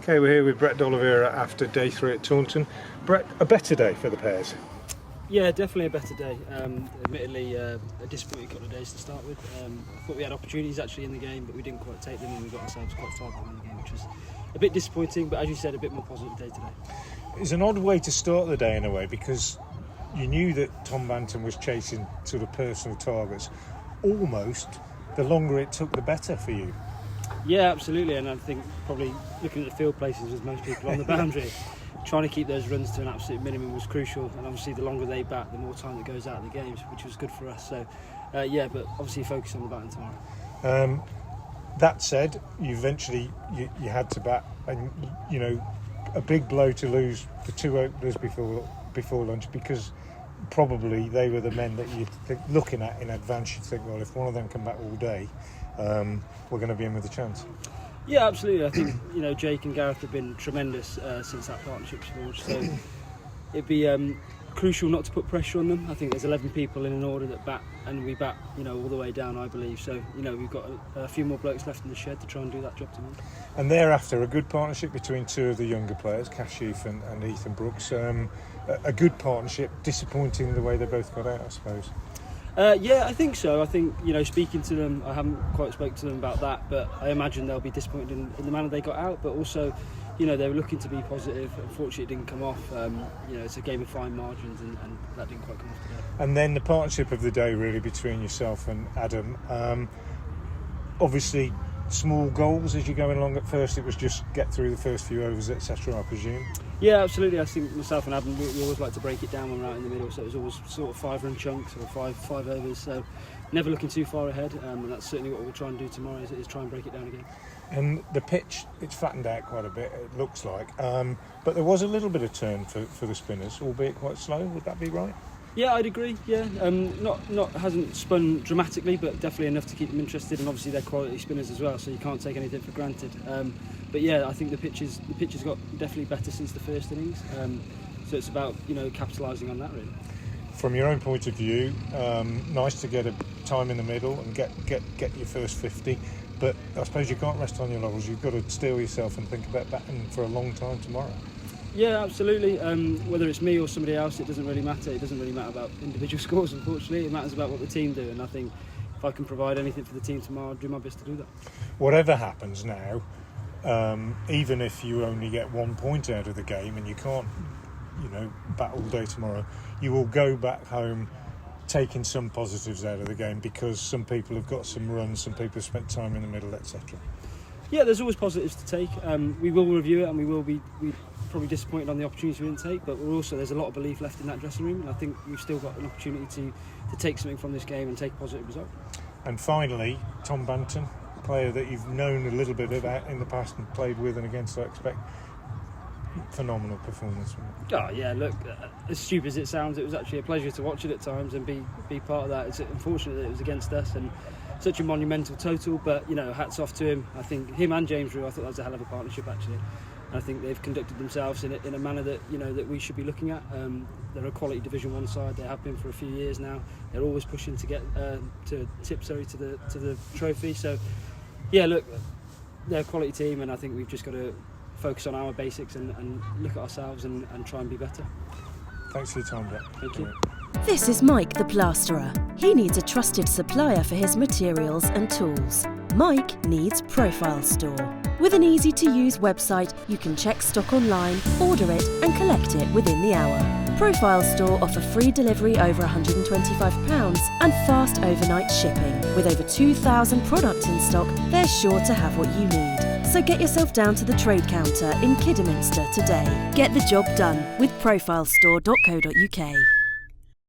Okay, we're here with Brett D'Oliveira after day 3 at Taunton. Brett, a better day for the pairs? Yeah, definitely a better day. Admittedly, a disappointing couple of days to start with. I thought we had opportunities actually in the game, but we didn't quite take them, and we got ourselves quite far behind the game, which was a bit disappointing, but as you said, a bit more positive day today. It's an odd way to start the day in a way, because you knew that Tom Banton was chasing sort of personal targets. Almost, the longer it took, the better for you. Yeah, absolutely, and I think probably looking at the field places with most people on the boundary, trying to keep those runs to an absolute minimum was crucial, and obviously the longer they bat, the more time that goes out of the games, which was good for us. So, yeah, but obviously focus on the batting tomorrow. That said, you eventually you had to bat, and you know, a big blow to lose the 2 openers before lunch, because probably they were the men that you'd think, looking at in advance, you'd think, well, if one of them come back all day, we're going to be in with a chance. Yeah, absolutely. I think Jake and Gareth have been tremendous since that partnership's launched. So it'd be crucial not to put pressure on them. I think there's 11 people in an order that bat, and we bat all the way down, I believe. So we've got a few more blokes left in the shed to try and do that job tomorrow. And thereafter, a good partnership between 2 of the younger players, Kashif and Ethan Brooks. A good partnership. Disappointing the way they both got out, I suppose. Yeah, I think so. I think, speaking to them, I haven't quite spoken to them about that, but I imagine they'll be disappointed in the manner they got out, but also, they were looking to be positive. Unfortunately, it didn't come off. It's a game of fine margins, and that didn't quite come off today. And then the partnership of the day, really, between yourself and Adam. Obviously, small goals as you're going along. At first, it was just get through the first few overs, etc., I presume. Yeah, absolutely. I think myself and Adam, we always like to break it down when we're out in the middle, so it was always sort of 5-run chunks or five overs, so never looking too far ahead, and that's certainly what we'll try and do tomorrow, is try and break it down again. And the pitch, it's flattened out quite a bit, it looks like, but there was a little bit of turn for the spinners, albeit quite slow. Would that be right? Yeah, I'd agree. Yeah, not hasn't spun dramatically, but definitely enough to keep them interested. And obviously they're quality spinners as well, so you can't take anything for granted. But yeah, I think the pitch has got definitely better since the first innings. So it's about capitalising on that really. From your own point of view, nice to get a time in the middle and get your first 50. But I suppose you can't rest on your laurels. You've got to steel yourself and think about batting for a long time tomorrow. Yeah, absolutely. Whether it's me or somebody else, it doesn't really matter. It doesn't really matter about individual scores, unfortunately. It matters about what the team do, and I think if I can provide anything for the team tomorrow, I'll do my best to do that. Whatever happens now, even if you only get 1 point out of the game and you can't, bat all day tomorrow, you will go back home taking some positives out of the game, because some people have got some runs, some people have spent time in the middle, etc. Yeah, there's always positives to take. We will review it, and we will be probably disappointed on the opportunities we didn't take, but there's a lot of belief left in that dressing room, and I think we've still got an opportunity to take something from this game and take a positive result. And finally, Tom Banton, player that you've known a little bit about in the past and played with and against, I expect. Phenomenal performance from him. Oh yeah, look, as stupid as it sounds, it was actually a pleasure to watch it at times and be part of that. It's unfortunate that it was against us and such a monumental total, but hats off to him. I think him and James Rew, I thought that was a hell of a partnership actually. I think they've conducted themselves in a manner that that we should be looking at. They're a quality Division 1 side. They have been for a few years now. They're always pushing to get to the trophy. So yeah, look, they're a quality team, and I think we've just got to focus on our basics and look at ourselves and try and be better. Thanks for your time, Brett. Thank you. This is Mike the Plasterer. He needs a trusted supplier for his materials and tools. Mike needs Profile Store. With an easy-to-use website, you can check stock online, order it and collect it within the hour. Profile Store offer free delivery over £125 and fast overnight shipping. With over 2,000 products in stock, they're sure to have what you need. So get yourself down to the trade counter in Kidderminster today. Get the job done with profilestore.co.uk.